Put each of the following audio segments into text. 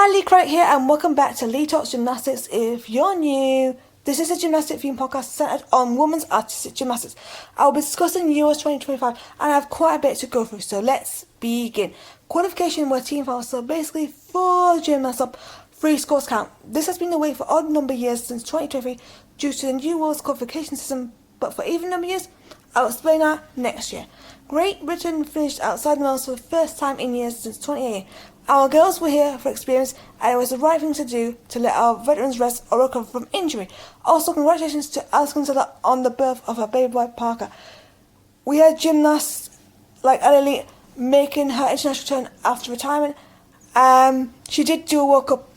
Hi, Leigh here, and welcome back to Leigh Talks Gymnastics. If you're new, this is a gymnastic theme podcast centered on women's artistic gymnastics. I'll be discussing Euros 2025, and I have quite a bit to go through, so let's begin. Qualification were team fouls, so basically 4 gymnasts up, 3 scores count. This has been the way for odd number years since 2023 due to the new World's qualification system, but for even number years, I'll explain that next year. Great Britain finished outside the medals for the first time in years since 2018. Our girls were here for experience, and it was the right thing to do to let our veterans rest or recover from injury. Also, congratulations to Alice Gonzalez on the birth of her baby boy Parker. We had gymnasts like Leigh making her international return after retirement. She did do a World Cup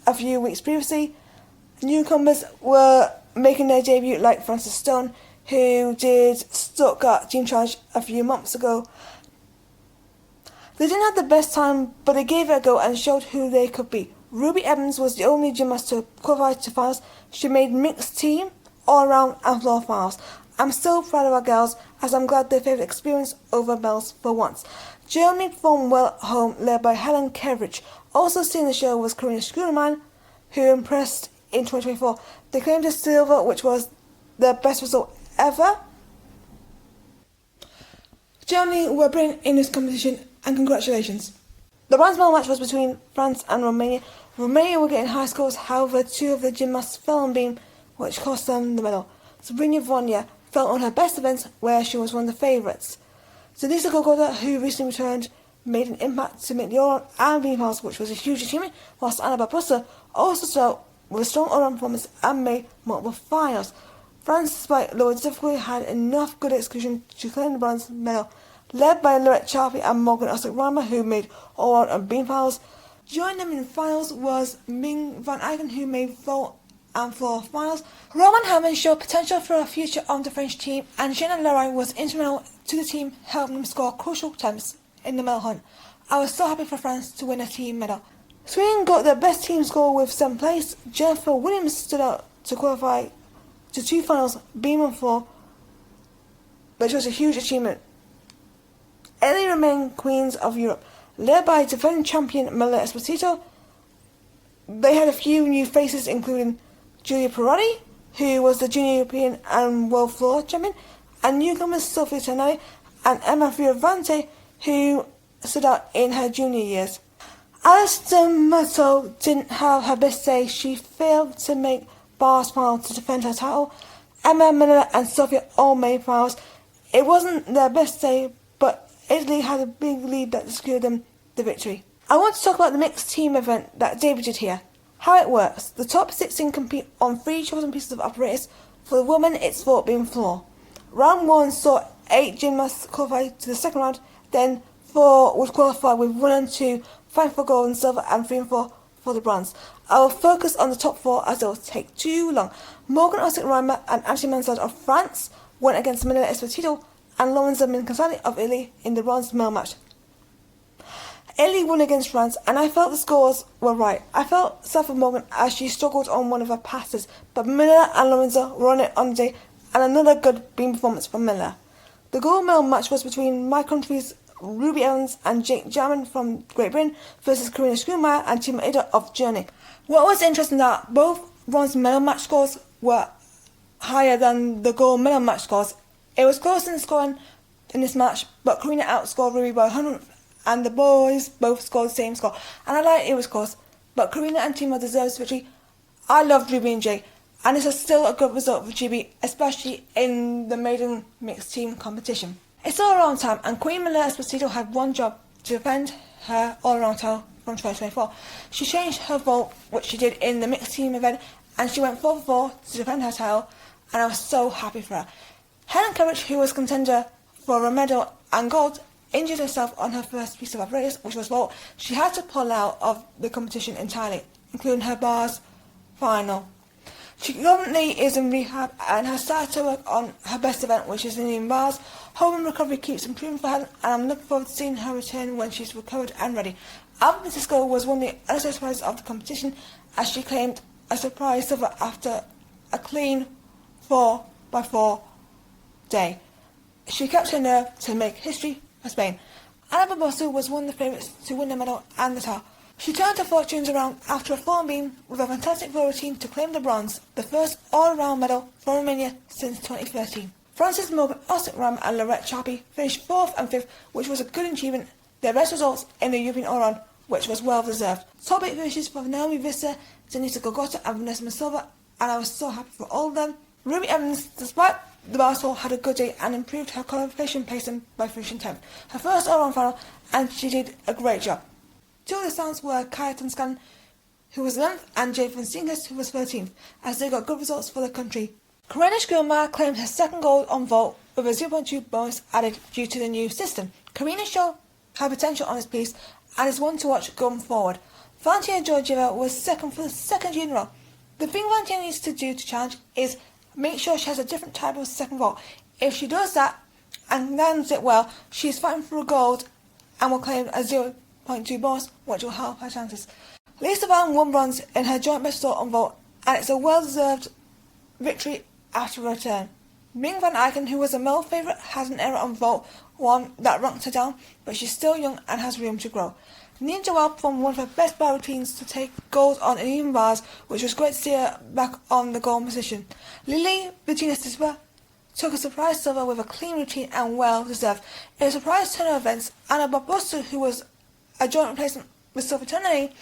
a few weeks previously. Newcomers were making their debut like Frances Stone, who did Stuttgart Team Challenge a few months ago. They didn't have the best time, but they gave it a go and showed who they could be. Ruby Evans was the only gymnast to qualify to finals. She made mixed team, all-around and floor finals. I'm still proud of our girls, as I'm glad they favoured experience over medals for once. Germany performed well at home, led by Helen Kevrich. Also seeing the show was Karina SCHOENMAIER, who impressed in 2024. They claimed a silver, which was the best result ever. Germany were brilliant in this competition, and congratulations. The bronze medal match was between France and Romania. Romania were getting high scores, however 2 of the gymnasts fell on beam, which cost them the medal. Sabrina Vonia fell on her best events, where she was one of the favourites. Denisa Gogoda, who recently returned, made an impact to make the all-round and beam finals, which was a huge achievement, whilst Ana Barbosu also started with a strong all-round performance and made multiple finals. France, despite lower difficulty, had enough good execution to claim the bronze medal, led by Lorette Charpy and Morgan Osik-Rama, who made all-round and beam finals. Joining them in finals was Ming van Eycken, who made vault and floor finals. Roman Hammond showed potential for a future on the French team, and Jenna Leroy was instrumental to the team, helping them score crucial attempts in the medal hunt. I was so happy for France to win a team medal. Sweden got their best team score with 7th place. Jennifer Williams stood out to qualify to 2 finals, beam and floor, which was a huge achievement. Leigh remained Queens of Europe, led by defending champion Esposito. They had a few new faces, including Giulia Perotti, who was the Junior European and World Floor Champion, and newcomers Sophia Tanai and Emma Fioravante, who stood out in her junior years. Alice D'Amato didn't have her best day. She failed to make bars final to defend her title. Emma, Manila and Sophia all made finals. It wasn't their best day, but Italy had a big lead that secured them the victory. I want to talk about the mixed team event that debuted here. How it works. The top 16 compete on 3 chosen pieces of apparatus. For the women, it's vault, beam, floor. Round 1 saw 8 gymnasts qualify to the second round, then 4 would qualify with 1 and 2, 5 for gold and silver, and 3 and 4 for the bronze. I will focus on the top 4 as it will take too long. Morgan Osik-Rama and Ashley Mansard of France went against Manila Esposito and Lorenza Mincasani of Italy in the bronze medal match. Italy won against France, and I felt the scores were right. I felt sad for Morgan as she struggled on one of her passes, but Manila and Lorenza were on it on the day, and another good beam performance from Manila. The gold medal match was between my country's Ruby Evans and Jake Jarman from Great Britain versus Karina SCHOENMAIER and Team Ida of Germany. What was interesting that both bronze medal match scores were higher than the gold medal match scores. It was close in scoring in this match, but Karina outscored Ruby by 100, and the boys both scored the same score. And I like it was close, but Karina and Tima deserved this victory. I loved Ruby and Jay, and this is still a good result for GB, especially in the maiden mixed team competition. It's all-around time, and Queen Manila Esposito had one job: to defend her all-around title from 2024. She changed her vault, which she did in the mixed team event, and she went 4 for 4 to defend her title, and I was so happy for her. Helen Kevrich, who was contender for a medal and gold, injured herself on her first piece of apparatus, which was vault. She had to pull out of the competition entirely, including her bars final. She currently is in rehab and has started to work on her best event, which is in bars. Home and recovery keeps improving for Helen, and I'm looking forward to seeing her return when she's recovered and ready. Alba Francisco was one of the other surprises of the competition, as she claimed a surprise silver after a clean 4x4 day. She kept her nerve to make history for Spain. Ana Barbosu was one of the favourites to win the medal and the title. She turned her fortunes around after a form beam with a fantastic floor routine to claim the bronze, the first all-round medal for Romania since 2013. Frances Morgan, Osip Ram and Lorette Charpy finished 4th and 5th, which was a good achievement, their best results in the European all-round, which was well deserved. Top 8 finishes for Naomi Visser, Denisa Gogota and Vanessa Masova, and I was so happy for all of them. Ruby Evans, despite the basketball, had a good day and improved her qualification placing by finishing 10th, her first all-round final, and she did a great job. Two of the stars were Kaya Tanskan, who was 11th, and Jade Van Singers, who was 13th, as they got good results for the country. Karina SCHOENMAIER claimed her second gold on vault with a 0.2 bonus added due to the new system. Karina showed her potential on this piece and is one to watch going forward. Valentina Georgieva was second for the second year in a row. The thing Valentina needs to do to challenge is make sure she has a different type of second vault. If she does that and lands it well, she is fighting for a gold and will claim a 0.2 bonus, which will help her chances. Lisa Van won bronze in her joint best result on vault, and it's a well-deserved victory after a return. Ming Van Eycken, who was a male favourite, has an error on vault 1 that knocked her down, but she's still young and has room to grow. Nina Derwael performed one of her best bar routines to take gold on uneven bars, which was great to see her back on the gold position. Leigh, the gymnastics, took a surprise silver with a clean routine and well deserved. In a surprise turn of events, Ana Barbosu, who was a joint replacement with Sophie Turney,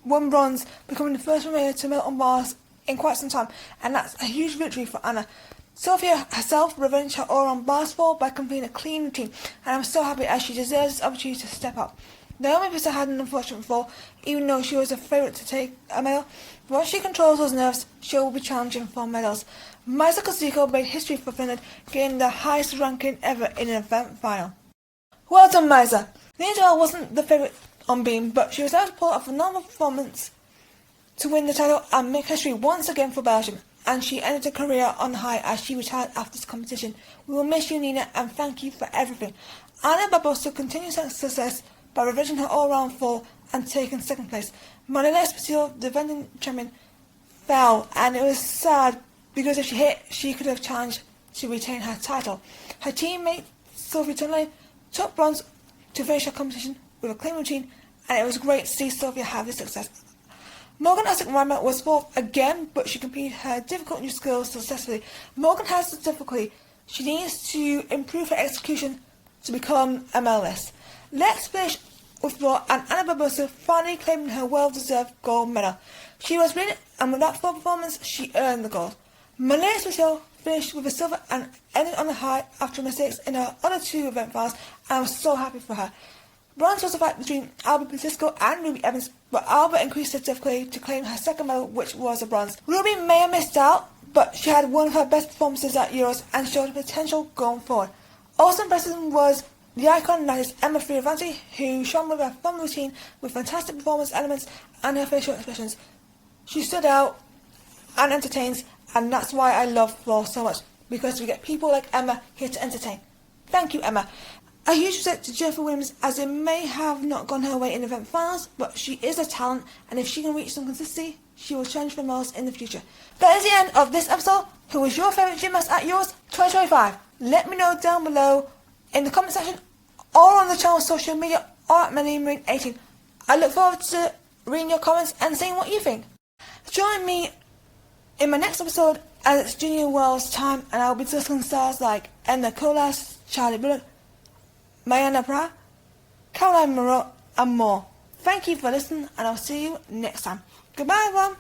won bronze, becoming the first Romanian to medal on bars in quite some time, and that's a huge victory for Anna. Sophia herself revenged her all-round basketball by completing a clean routine, and I'm so happy as she deserves this opportunity to step up. Naomi Visser had an unfortunate fall, even though she was a favourite to take a medal. Once she controls those nerves, she will be challenging for medals. Maisa Kosiko made history for Finland, getting the highest ranking ever in an event final. Well done, Maisa! Nina Derwael wasn't the favourite on beam, but she was able to pull off a phenomenal performance to win the title and make history once again for Belgium, and she ended her career on high as she retired after this competition. We will miss you, Nina, and thank you for everything. Ana Barbosu continues her success by revenging her all-round fall and taking second place. Esposito, the defending champion, fell, and it was sad because if she hit, she could have challenged to retain her title. Her teammate Sophie Turney took bronze to finish her competition with a clean routine, and it was great to see Sophia have this success. Morgan Asik was 4th again, but she completed her difficult new skills successfully. Morgan has the difficulty. She needs to improve her execution to become a medalist. Let's finish with floor, and Ana Barbosu finally claiming her well-deserved gold medal. She was brilliant, and with that floor performance, she earned the gold. Malay Esposito finished with a silver and ended on a high after mistakes in her other 2 event finals, and I was so happy for her. Bronze was a fight between Albert Francisco and Ruby Evans, but Albert increased her difficulty to claim her second medal, which was a bronze. Ruby may have missed out, but she had one of her best performances at Euros and showed her potential going forward. Also impressive was the icon, that is Emma Fioravanti, who shone with her fun routine with fantastic performance elements and her facial expressions. She stood out and entertains, and that's why I love floor so much, because we get people like Emma here to entertain. Thank you, Emma. A huge respect to Jennifer Williams, as it may have not gone her way in event finals, but she is a talent, and if she can reach some consistency, she will challenge for medals in the future. That is the end of this episode. Who was your favourite gymnast at yours 2025? Let me know down below in the comment section or on the channel's social media or at MillenniumRing18. I look forward to reading your comments and seeing what you think. Join me in my next episode as it's Junior World's time, and I'll be discussing stars like Edna Kolas, Charlie Bullock, Mayana Pra, Caroline Moreau, and more. Thank you for listening, and I'll see you next time. Goodbye, everyone.